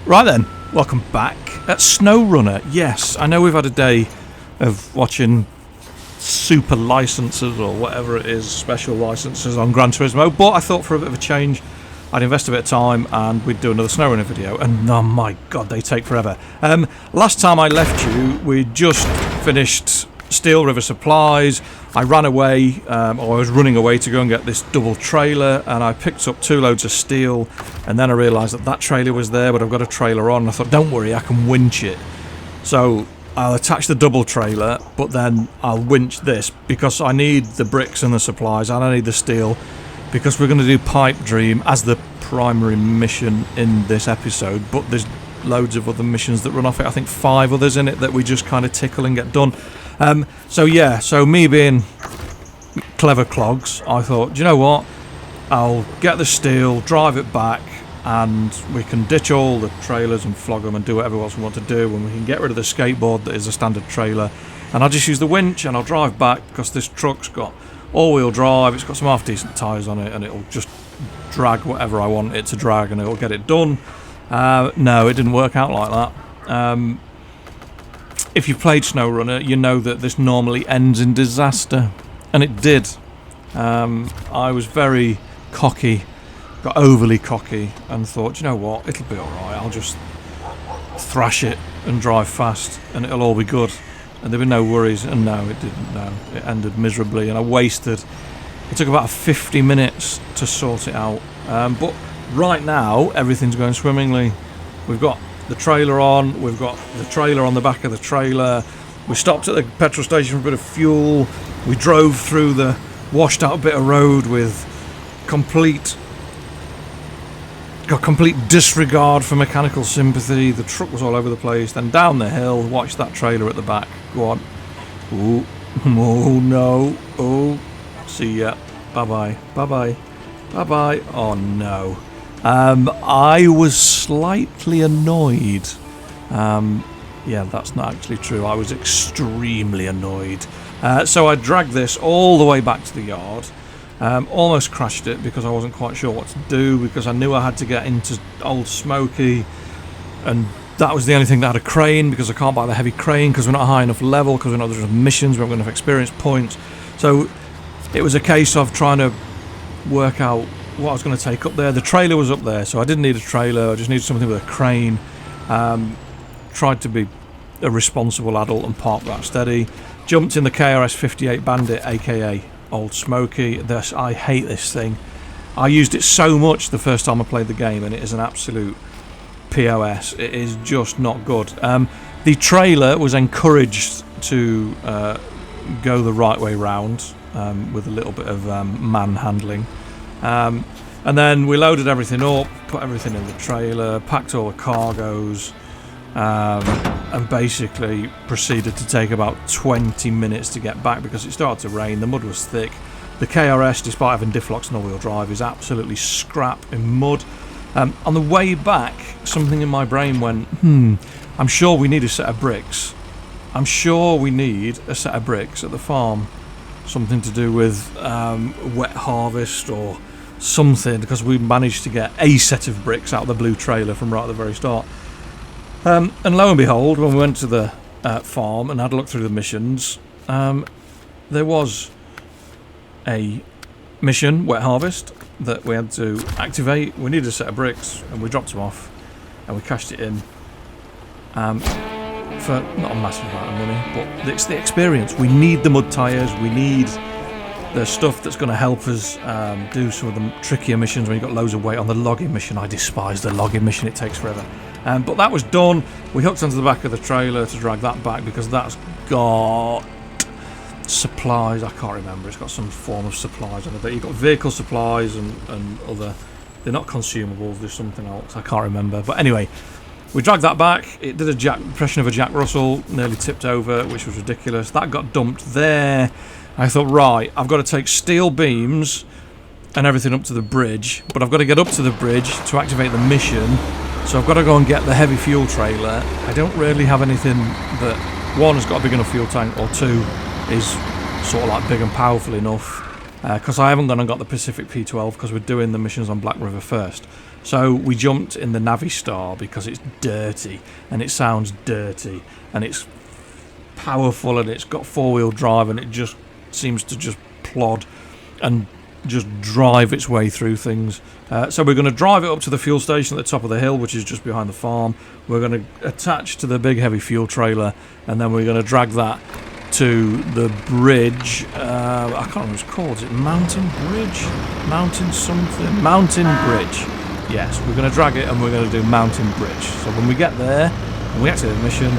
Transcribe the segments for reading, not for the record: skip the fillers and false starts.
Right then, welcome back at SnowRunner. Yes, I know we've had a day of watching super licenses or whatever it is, special licenses on Gran Turismo, but I thought for a bit of a change I'd invest a bit of time and we'd do another SnowRunner video, and oh my god, they take forever. Last time I left you, we just finished Steel River Supplies. I ran away, or I was running away to go and get this double trailer, and I picked up 2 loads of steel, and then I realised that that trailer was there, but I've got a trailer on, and I thought, don't worry, I can winch it. So I'll attach the double trailer, but then I'll winch this, because I need the bricks and the supplies, and I need the steel, because we're going to do Pipe Dream as the primary mission in this episode, but there's loads of other missions that run off it. I think 5 others in it that we just kind of tickle and get done. So me being clever clogs, I thought, do you know what? I'll get the steel, drive it back, and we can ditch all the trailers and flog them and do whatever else we want to do, and we can get rid of the skateboard that is a standard trailer, and I'll just use the winch and I'll drive back, because this truck's got all-wheel drive, it's got some half-decent tyres on it, and it'll just drag whatever I want it to drag and it'll get it done. No, it didn't work out like that. If you've played SnowRunner, you know that this normally ends in disaster, and it did. I was very cocky, got overly cocky, and thought, you know what, it'll be alright, I'll just thrash it and drive fast and it'll all be good, and there'll be no worries. And no, it didn't. No, it ended miserably, and it took about 50 minutes to sort it out, but right now everything's going swimmingly. We've got the trailer on, we've got the trailer on the back of the trailer, we stopped at the petrol station for a bit of fuel, we drove through the washed out bit of road with complete disregard for mechanical sympathy. The truck was all over the place, then down the hill, watched that trailer at the back, go on, ooh, oh no, oh, see ya, bye bye, bye bye, bye bye, oh no. I was slightly annoyed. Yeah, that's not actually true. I was extremely annoyed. So I dragged this all the way back to the yard. Almost crashed it because I wasn't quite sure what to do, because I knew I had to get into Old Smoky, and that was the only thing that had a crane, because I can't buy the heavy crane because we're not high enough level, because we're not doing missions, we haven't got enough experience points. So it was a case of trying to work out what I was going to take up there. The trailer was up there, so I didn't need a trailer, I just needed something with a crane. Tried to be a responsible adult and park that steady. Jumped in the KRS 58 Bandit, aka Old Smoky. I hate this thing. I used it so much the first time I played the game, and it is an absolute POS. It is just not good. The trailer was encouraged to go the right way round, with a little bit of manhandling. And then we loaded everything up, put everything in the trailer, packed all the cargoes, and basically proceeded to take about 20 minutes to get back, because it started to rain, the mud was thick. The KRS, despite having diff locks and all-wheel drive, is absolutely scrap in mud. On the way back, something in my brain went, I'm sure we need a set of bricks. I'm sure we need a set of bricks at the farm. Something to do with wet harvest or something, because we managed to get a set of bricks out of the blue trailer from right at the very start. And lo and behold, when we went to the farm and had a look through the missions, there was a mission, wet harvest, that we had to activate. We needed a set of bricks, and we dropped them off and we cashed it in for not a massive amount of money, but it's the experience. We need the mud tyres, we need the stuff that's going to help us do some of the trickier missions when you've got loads of weight. On the logging mission, I despise the logging mission, it takes forever. But that was done. We hooked onto the back of the trailer to drag that back, because that's got supplies, I can't remember, it's got some form of supplies on it. You've got vehicle supplies and other, they're not consumables, there's something else, I can't remember. But anyway, we dragged that back, it did a impression of a Jack Russell, nearly tipped over, which was ridiculous. That got dumped there. I thought, right, I've got to take steel beams and everything up to the bridge, but I've got to get up to the bridge to activate the mission, so I've got to go and get the heavy fuel trailer. I don't really have anything that, one, has got a big enough fuel tank, or two, is sort of like big and powerful enough because I haven't gone and got the Pacific P12 because we're doing the missions on Black River first. So we jumped in the Navistar because it's dirty and it sounds dirty and it's powerful and it's got four-wheel drive and it just seems to just plod and just drive its way through things. So we're going to drive it up to the fuel station at the top of the hill, which is just behind the farm. We're going to attach to the big heavy fuel trailer, and then we're going to drag that to the bridge. I can't remember what it's called. Is it Mountain Bridge? Mountain something? Mountain Bridge. Yes, we're going to drag it and we're going to do Mountain Bridge. So when we get there and we exit the mission,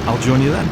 I'll join you then.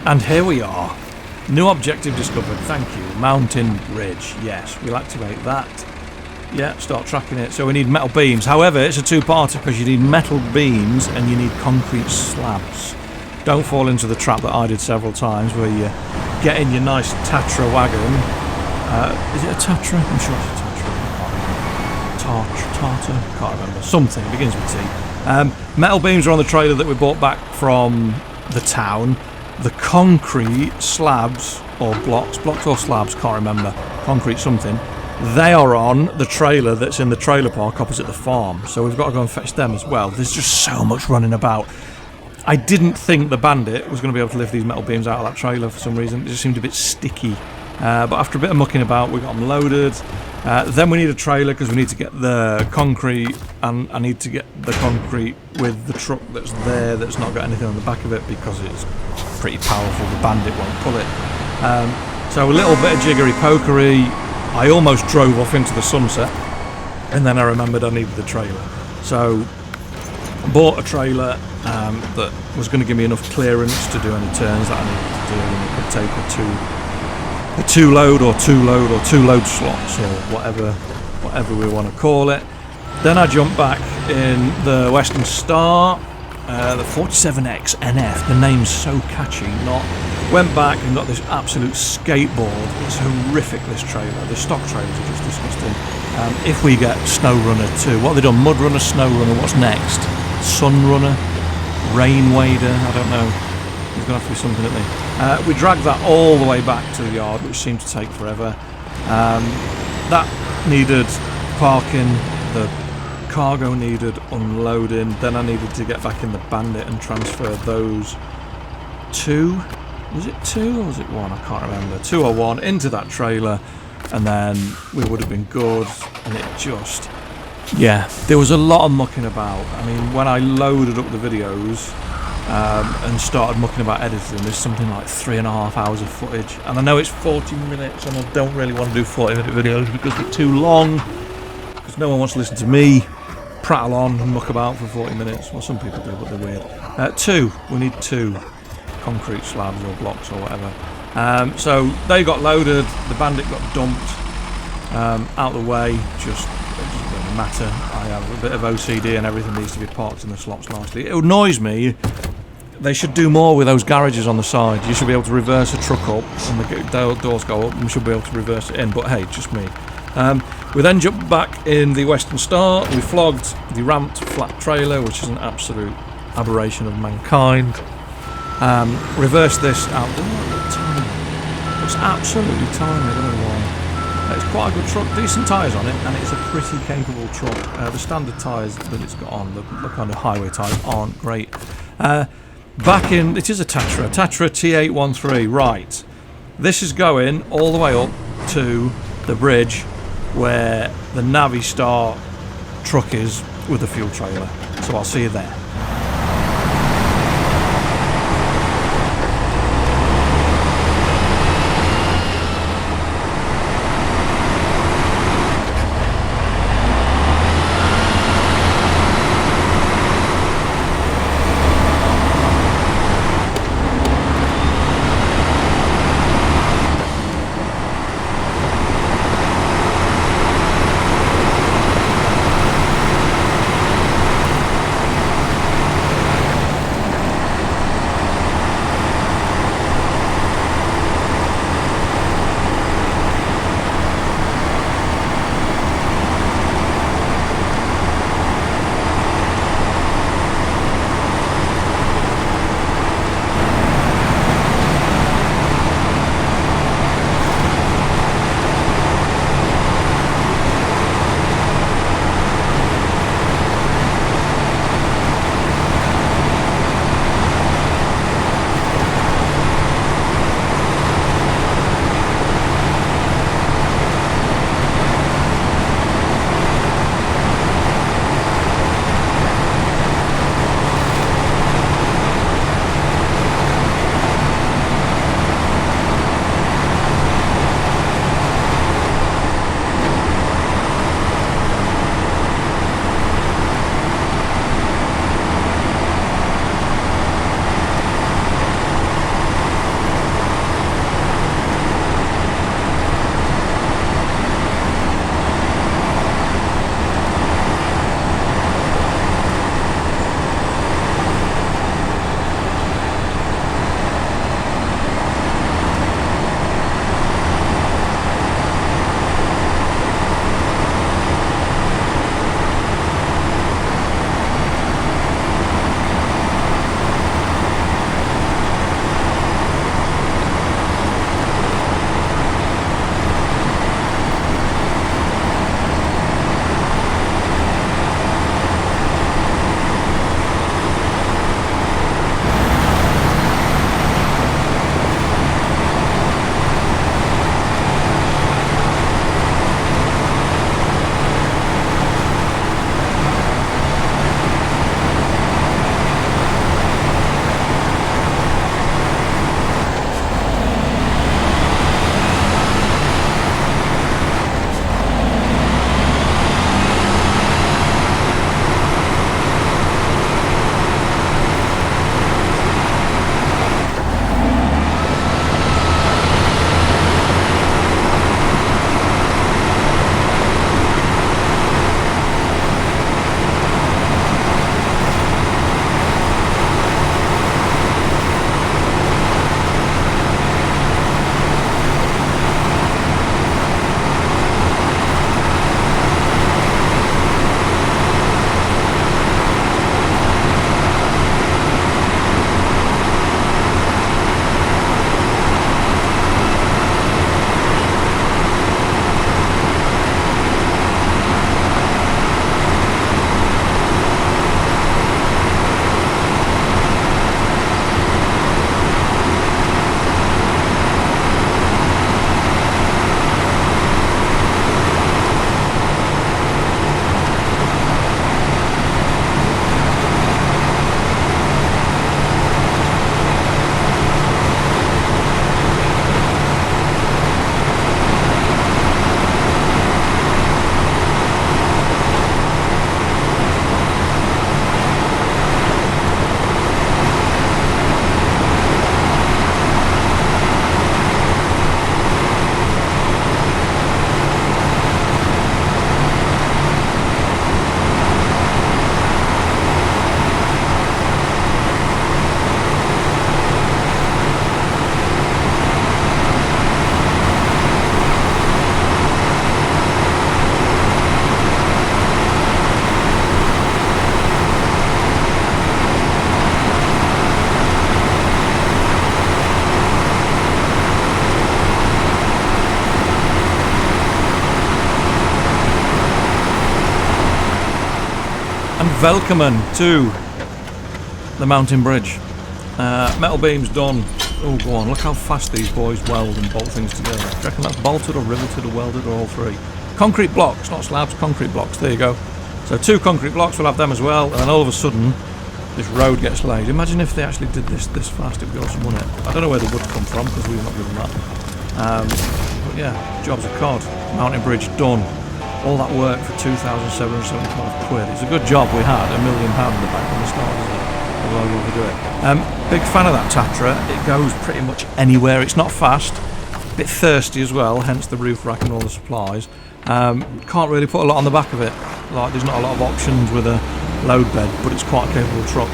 And here we are. New objective discovered, thank you. Mountain Bridge, yes, we'll activate that. Yeah, start tracking it. So we need metal beams. However, it's a two-parter because you need metal beams and you need concrete slabs. Don't fall into the trap that I did several times where you get in your nice Tatra wagon. Is it a Tatra? I'm sure it's a Tatra. Tata? Can't remember. Something, it begins with T. Metal beams are on the trailer that we bought back from the town. The concrete slabs, or blocks or slabs, can't remember, concrete something, they are on the trailer that's in the trailer park opposite the farm, so we've got to go and fetch them as well. There's just so much running about. I didn't think the Bandit was going to be able to lift these metal beams out of that trailer for some reason. It just seemed a bit sticky, but after a bit of mucking about we got them loaded. Then we need a trailer because we need to get the concrete, and I need to get the concrete with the truck that's there that's not got anything on the back of it because it's pretty powerful. The Bandit won't pull it. So a little bit of jiggery pokery. I almost drove off into the sunset and then I remembered I needed the trailer. So bought a trailer that was going to give me enough clearance to do any turns that I needed to do, and it could take a two load slots or whatever we want to call it. Then I jumped back in the Western Star, the 47X NF. The name's so catchy. Went back and got this absolute skateboard. It's horrific, this trailer. The stock trailers are just disgusting. If we get SnowRunner 2, what have they done? Mudrunner, SnowRunner, what's next? Sunrunner? Rain Wader? I don't know. There's going to have to be something at me. We dragged that all the way back to the yard, which seemed to take forever. that needed parking, the cargo needed unloading, then I needed to get back in the Bandit and transfer those two, was it two or was it one? I can't remember, 2 or 1 into that trailer, and then we would have been good. And it just, yeah, there was a lot of mucking about. I mean, when I loaded up the videos and started mucking about editing, there's something like 3.5 hours of footage, and I know it's 40 minutes and I don't really want to do 40-minute videos because they're too long, because no one wants to listen to me prattle on and muck about for 40 minutes. Well, some people do, but they're weird. We need 2 concrete slabs or blocks or whatever. So they got loaded, the Bandit got dumped out of the way. Just it doesn't matter. I have a bit of OCD and everything needs to be parked in the slots nicely. It annoys me. They should do more with those garages on the side. You should be able to reverse a truck up and the doors go up, and we should be able to reverse it in, but hey, just me. We then jumped back in the Western Star. We flogged the ramped flat trailer, which is an absolute aberration of mankind. Reversed this out. It's absolutely tiny, I don't know why. It's quite a good truck, decent tyres on it, and it's a pretty capable truck. The standard tyres that it's got on, the kind of highway tyres, aren't great. Back in, it is a Tatra T813, right. This is going all the way up to the bridge where the Navistar truck is with the fuel trailer. So I'll see you there. And welcome to the mountain bridge. Metal beams done. Oh, go on, look how fast these boys weld and bolt things together. Do you reckon that's bolted or riveted or welded or all three? Concrete blocks, not slabs, concrete blocks. There you go. So 2 concrete blocks, we'll have them as well. And then all of a sudden, this road gets laid. Imagine if they actually did this fast, it would be awesome, wouldn't it? I don't know where the wood come from because we've not given that. But yeah, job's a cod. Mountain bridge done. All that work for 2,775 quid. It's a good job we had £1 million in the bank when we started it. Although we'll do it. Big fan of that Tatra. It goes pretty much anywhere. It's not fast. A bit thirsty as well, hence the roof rack and all the supplies. Can't really put a lot on the back of it. Like, there's not a lot of options with a load bed, but it's quite a capable truck.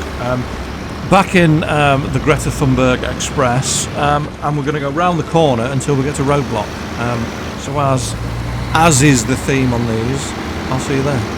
Back in the Greta Thunberg Express, and we're going to go round the corner until we get to Roadblock. So as is the theme on these, I'll see you there.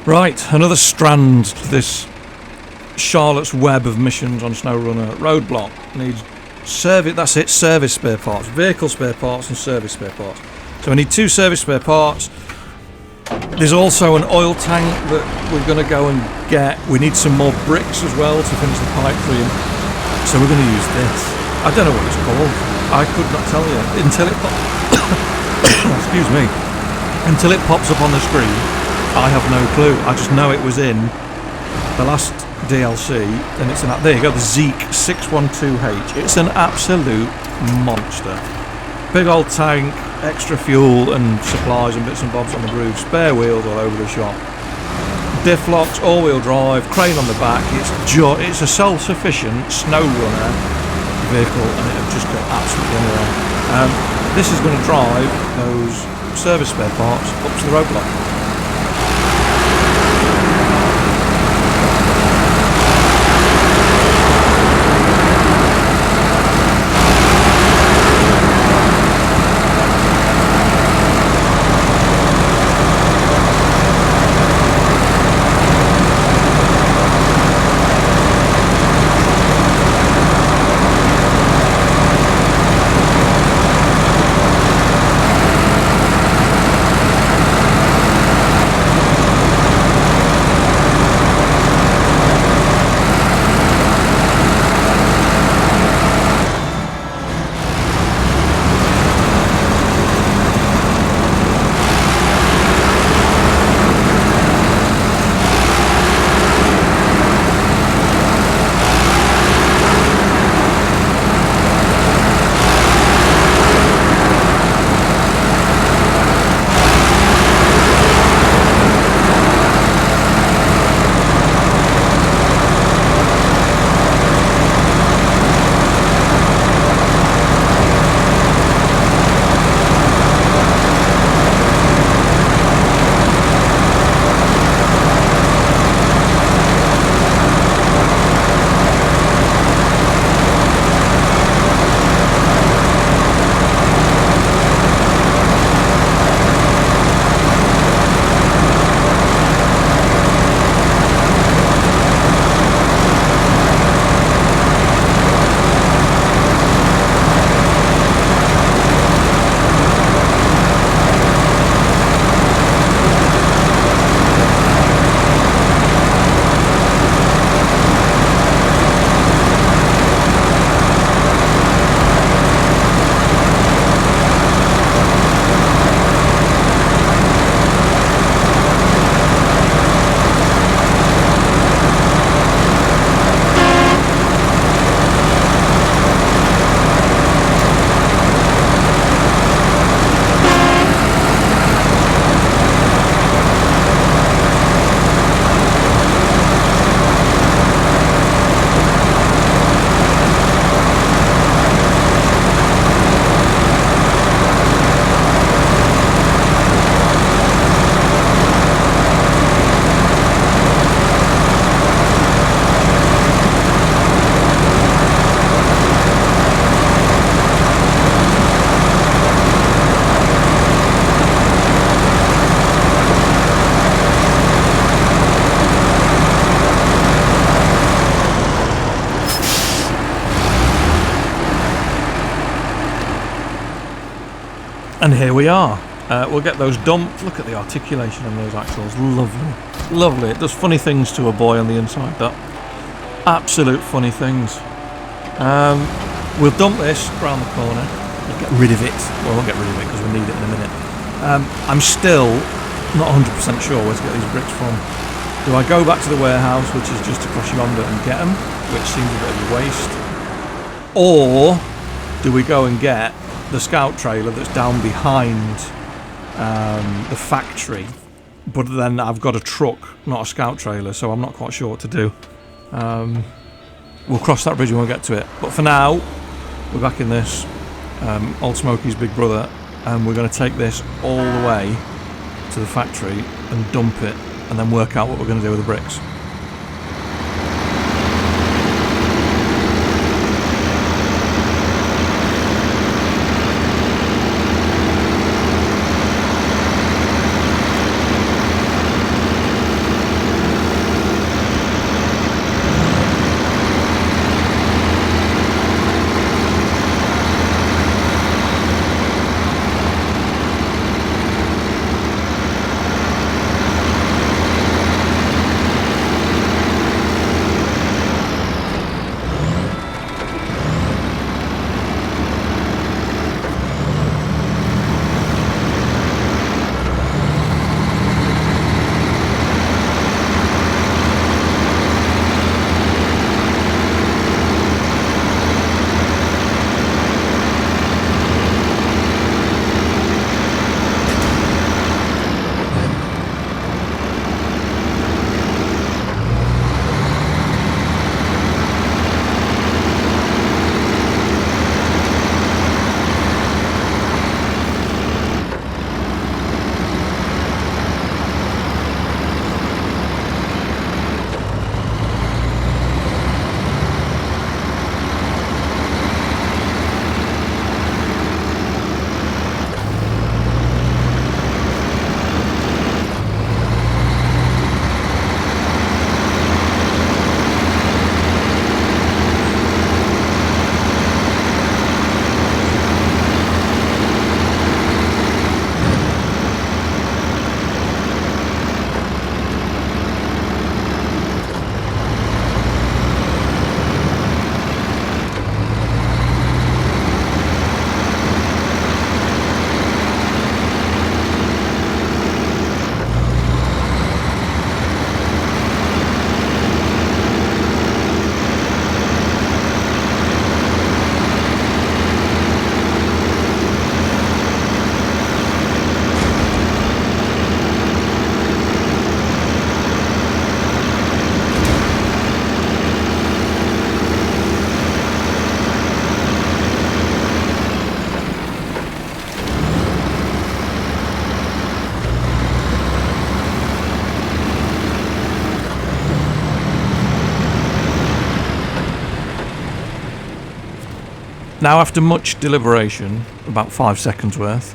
Right, another strand to this Charlotte's web of missions on SnowRunner. Roadblock needs service. That's it. Service spare parts, vehicle spare parts, and service spare parts. So we need 2 service spare parts. There's also an oil tank that we're going to go and get. We need some more bricks as well to finish the pipe dream. So we're going to use this. I don't know what it's called. I could not tell you until it excuse me. Until it pops up on the screen. I have no clue. I just know it was in the last DLC, and it's in that. There you go, the Zeke 612H. It's an absolute monster. Big old tank, extra fuel and supplies and bits and bobs on the roof, spare wheels all over the shop, diff locks, all-wheel drive, crane on the back. It's a self-sufficient SnowRunner vehicle, and it'll just go absolutely anywhere. This is going to drive those service spare parts up to the roadblock. And here we are. We'll get those dumped. Look at the articulation on those axles. Lovely. Lovely. It does funny things to a boy on the inside, that. Absolute funny things. We'll dump this round the corner. We'll get rid of it. Well, I won't get rid of it because we'll need it in a minute. I'm still not 100% sure where to get these bricks from. Do I go back to the warehouse, which is just across yonder, and get them, which seems a bit of a waste? Or do we go and get the scout trailer that's down behind the factory? But then I've got a truck, not a scout trailer, so I'm not quite sure what to do. We'll cross that bridge when we get to it. But for now, we're back in this Old Smokey's big brother, and we're going to take this all the way to the factory and dump it, and then work out what we're going to do with the bricks. Now, after much deliberation, about 5 seconds worth,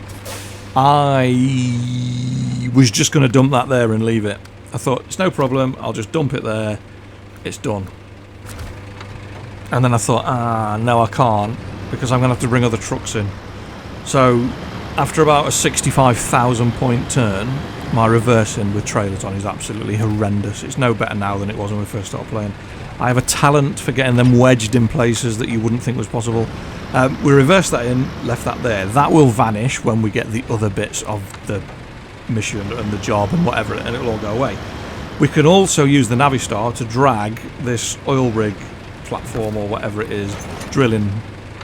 I was just going to dump that there and leave it. I thought, it's no problem, I'll just dump it there, it's done. And then I thought, no I can't, because I'm going to have to bring other trucks in. So, after about a 65,000 point turn, my reversing with trailers on is absolutely horrendous. It's no better now than it was when we first started playing. I have a talent for getting them wedged in places that you wouldn't think was possible. We reversed that in, left that there. That will vanish when we get the other bits of the mission and the job and whatever, and it'll all go away. We can also use the Navistar to drag this oil rig platform or whatever it is,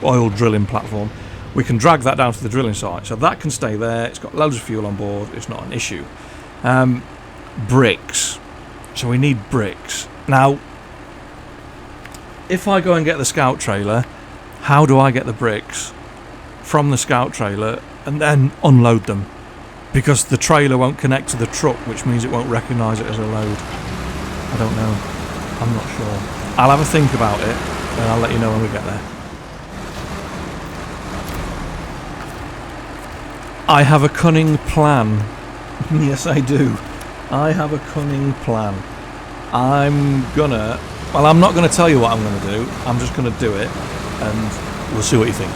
oil drilling platform. We can drag that down to the drilling site, so that can stay there. It's got loads of fuel on board, it's not an issue. Bricks. So we need bricks. Now, if I go and get the scout trailer, how do I get the bricks from the scout trailer and then unload them? Because the trailer won't connect to the truck, which means it won't recognise it as a load. I don't know. I'm not sure. I'll have a think about it and I'll let you know when we get there. I have a cunning plan. Yes, I do. I have a cunning plan. I'm not going to tell you what I'm going to do. I'm just going to do it, and we'll see what you think.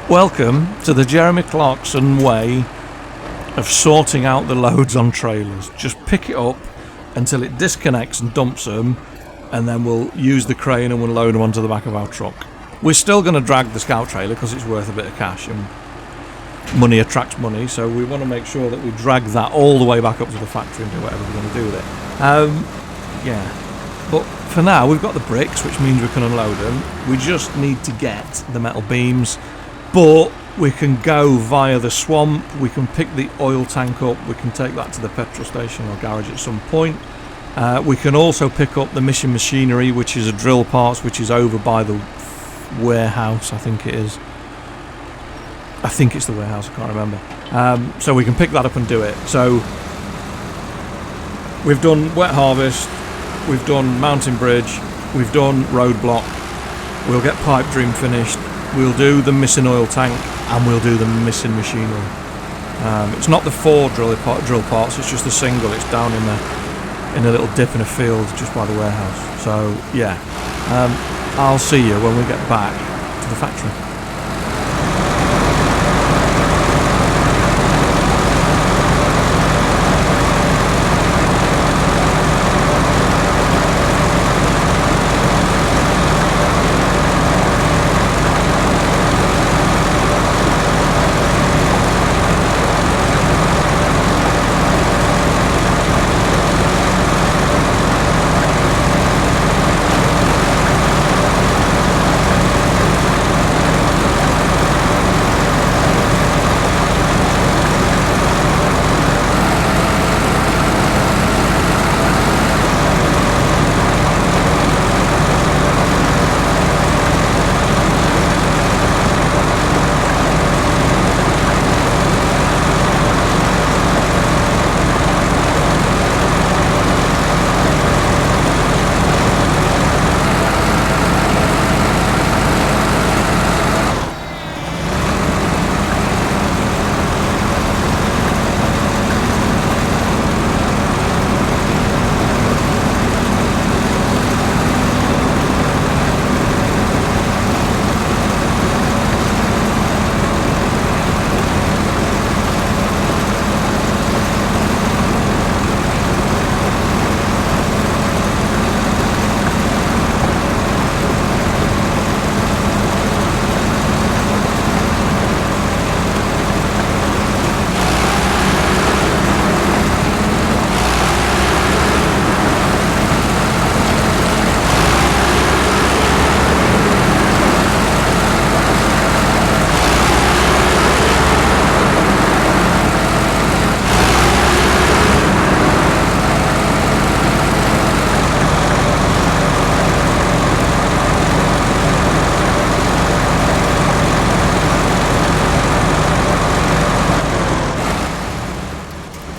Welcome to the Jeremy Clarkson way of sorting out the loads on trailers. Just pick it up until it disconnects and dumps them, and then we'll use the crane and we'll load them onto the back of our truck. We're still going to drag the scout trailer because it's worth a bit of cash, and money attracts money, so we want to make sure that we drag that all the way back up to the factory and do whatever we're going to do with it. But for now we've got the bricks, which means we can unload them. We just need to get the metal beams, but we can go via the swamp. We can pick the oil tank up, we can take that to the petrol station or garage at some point. We can also pick up the mission machinery, which is a drill parts, which is over by the warehouse. I think it is. I think it's the warehouse, I can't remember. So we can pick that up and do it. So we've done wet harvest, we've done mountain bridge, we've done roadblock. We'll get pipe dream finished, we'll do the missing oil tank, and we'll do the missing machinery. It's not the 4 drill parts, it's just the single. It's down in a little dip in a field just by the warehouse. So yeah, I'll see you when we get back to the factory.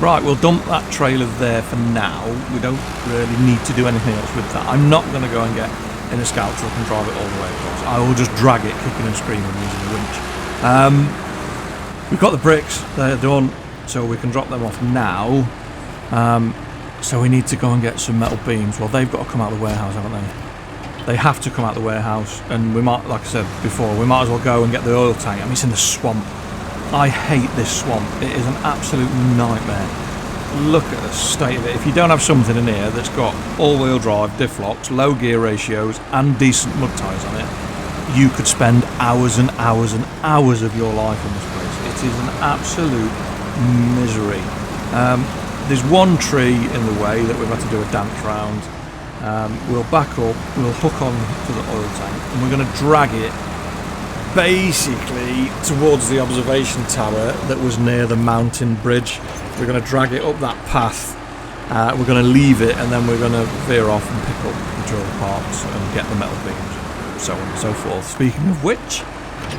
Right, we'll dump that trailer there for now. We don't really need to do anything else with that. I'm not going to go and get in a scout truck and drive it all the way across. I will just drag it kicking and screaming using a winch. We've got the bricks, they're done, so we can drop them off now. So we need to go and get some metal beams. Well, they've got to come out of the warehouse, haven't they? They have to come out of the warehouse, and we might, like I said before, we might as well go and get the oil tank. I mean, it's in the swamp. I hate this swamp. It is an absolute nightmare. Look at the state of it. If you don't have something in here that's got all-wheel drive, diff locks, low gear ratios, and decent mud tyres on it, you could spend hours and hours and hours of your life in this place. It is an absolute misery. There's one tree in the way that we've had to do a dance round. We'll back up, we'll hook on to the oil tank, and we're going to drag it basically towards the observation tower that was near the mountain bridge. We're going to drag it up that path, we're going to leave it, and then we're going to veer off and pick up the drill parts and get the metal beams, so on and so forth. Speaking of which,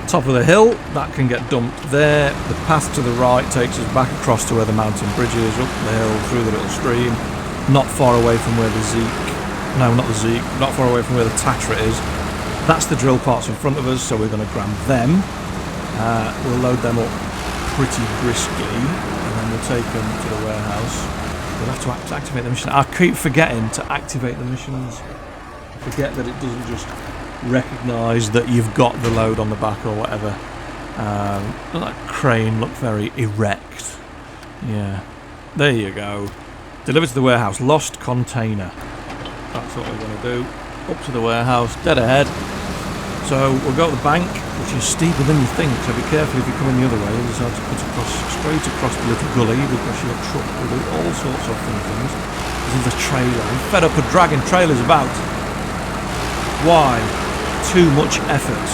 top of the hill, that can get dumped there. The path to the right takes us back across to where the mountain bridge is, up the hill, through the little stream, not far away from where the not far away from where the Tatra is. That's the drill parts in front of us, so we're going to grab them. We'll load them up pretty briskly, and then we'll take them to the warehouse. We'll have to activate the mission. I keep forgetting to activate the missions. Forget that it doesn't just recognise that you've got the load on the back or whatever. That crane looked very erect. Yeah. There you go. Delivered to the warehouse. Lost container. That's what we're going to do. Up to the warehouse. Dead ahead. So we'll go to the bank, which is steeper than you think. So be careful if you're coming the other way. You decide to cut across, straight across the little gully because your truck will do all sorts of funny things. This is a trailer. I'm fed up with dragging trailers about. Why? Too much effort.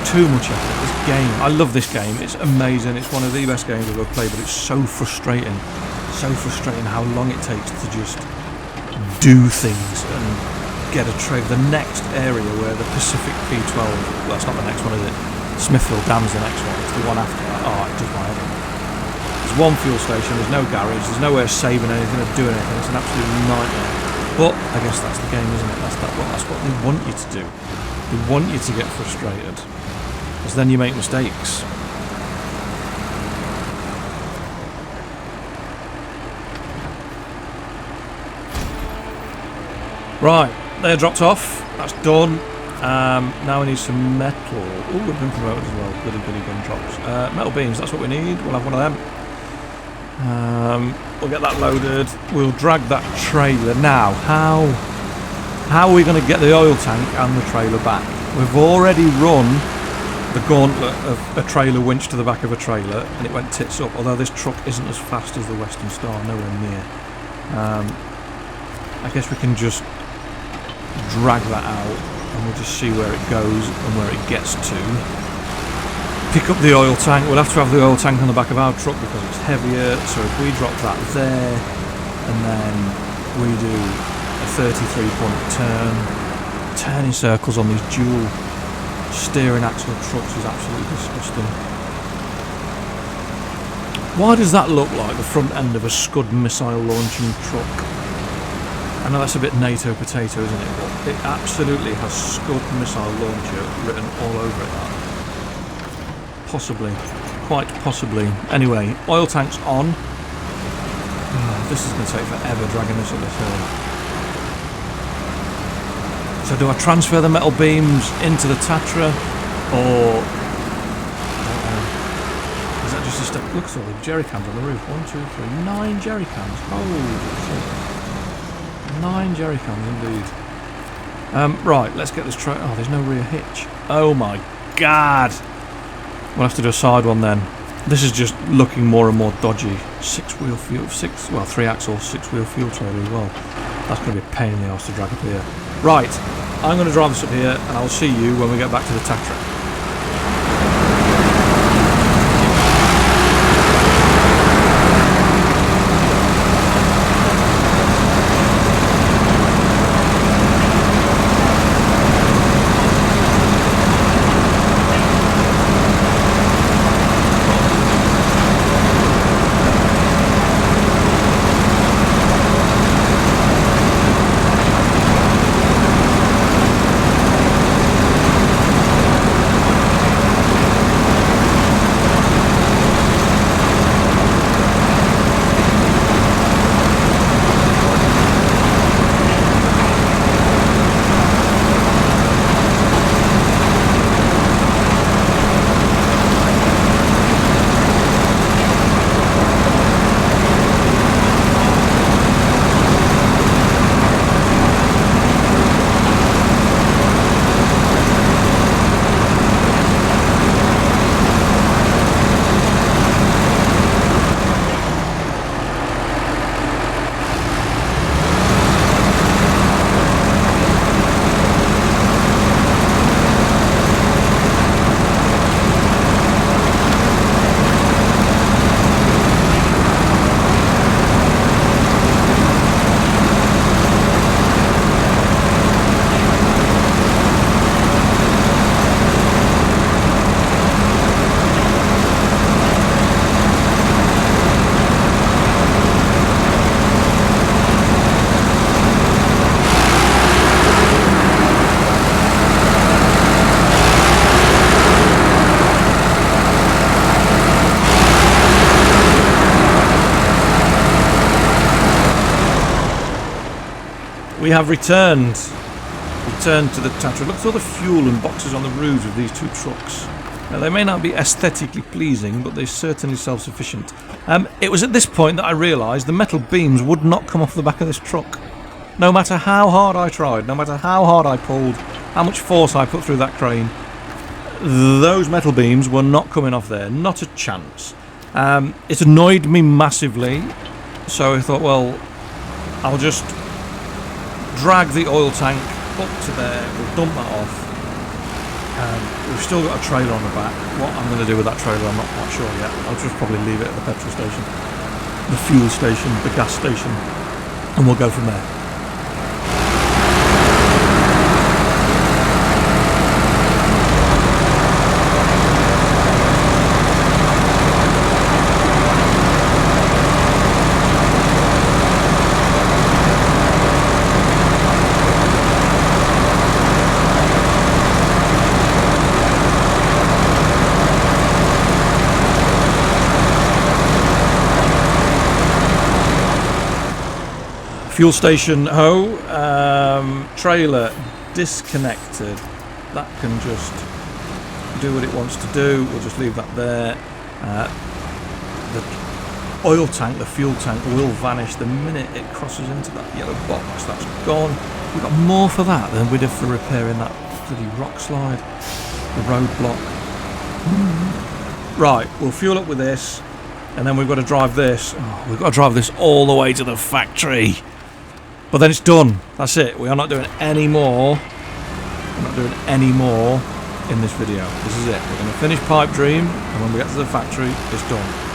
Too much effort. This game, I love this game. It's amazing. It's one of the best games I've ever played, but it's so frustrating. So frustrating how long it takes to just do things and get a trailer. The next area where the Pacific P12, well, that's not the next one, is it? Smithville Dam's the next one. It's the one after that. Oh, it does my head in. There's one fuel station. There's no garage. There's nowhere saving anything or doing anything. It's an absolute nightmare. But I guess that's the game, isn't it? That's what they want you to do. They want you to get frustrated, because then you make mistakes. Right, they're dropped off. That's done. Now we need some metal. Oh, we've been promoted as well. Goody goody gun drops. Metal beams, that's what we need. We'll have one of them. We'll get that loaded. We'll drag that trailer. Now, how are we going to get the oil tank and the trailer back? We've already run the gauntlet of a trailer winch to the back of a trailer, and it went tits up. Although this truck isn't as fast as the Western Star, nowhere near. I guess we can just drag that out, and we'll just see where it goes and where it gets to. Pick up the oil tank. We'll have to have the oil tank on the back of our truck because it's heavier. So if we drop that there, and then we do a 33-point turn, turning circles on these dual steering axle trucks is absolutely disgusting. Why does that look like the front end of a Scud missile launching truck? I know that's a bit NATO potato, isn't it? But it absolutely has Scud missile launcher written all over it. That. Possibly. Quite possibly. Anyway, oil tank's on. This is going to take forever dragging this up this hill. So do I transfer the metal beams into the Tatra, or I don't know. Is that just a step? Look at all the jerry cans on the roof. 1, 2, 3, 9 jerry cans. Holy shit. 9 jerry cans indeed. Right, let's get this truck. Oh, there's no rear hitch. Oh my god. We'll have to do a side one then. This is just looking more and more dodgy. 6-wheel fuel, 3-axle, 6-wheel fuel trailer as well. That's going to be a pain in the arse to drag up here. Right, I'm going to drive this up here, and I'll see you when we get back to the Tatra. We have returned to the Tatra. Look at all the fuel and boxes on the roofs of these two trucks. Now, they may not be aesthetically pleasing, but they're certainly self-sufficient. It was at this point that I realised the metal beams would not come off the back of this truck. No matter how hard I tried, no matter how hard I pulled, how much force I put through that crane, those metal beams were not coming off there. Not a chance. It annoyed me massively, so I thought, well, I'll just drag the oil tank up to there, we'll dump that off. We've still got a trailer on the back. What I'm going to do with that trailer, I'm not quite sure yet. I'll just probably leave it at the petrol station, the fuel station, the gas station, and we'll go from there. Fuel station ho, trailer disconnected. That can just do what it wants to do. We'll just leave that there. The oil tank, the fuel tank will vanish the minute it crosses into that yellow box. That's gone. We got more for that than we did for repairing that bloody rock slide, the roadblock. Right, we'll fuel up with this, and then we've got to drive this. Oh, we've got to drive this all the way to the factory. But then it's done. That's it. We are not doing any more. We're not doing any more in this video. This is it. We're going to finish Pipe Dream, and when we get to the factory, it's done.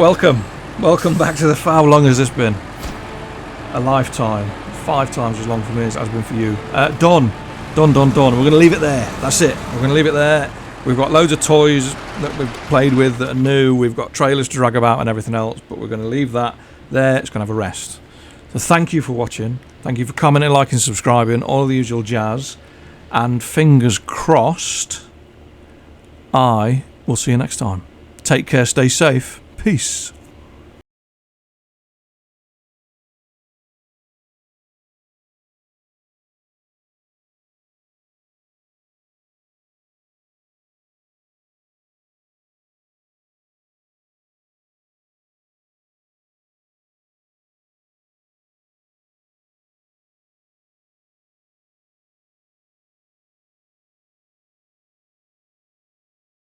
welcome. Welcome back to the... How long has this been? A lifetime. 5 times as long for me as it has been for you. Done. We're going to leave it there. That's it. We're going to leave it there. We've got loads of toys that we've played with that are new. We've got trailers to drag about and everything else, but we're going to leave that there. It's going to have a rest. So thank you for watching. Thank you for commenting, liking, subscribing, all the usual jazz. And fingers crossed, I will see you next time. Take care, stay safe. Peace.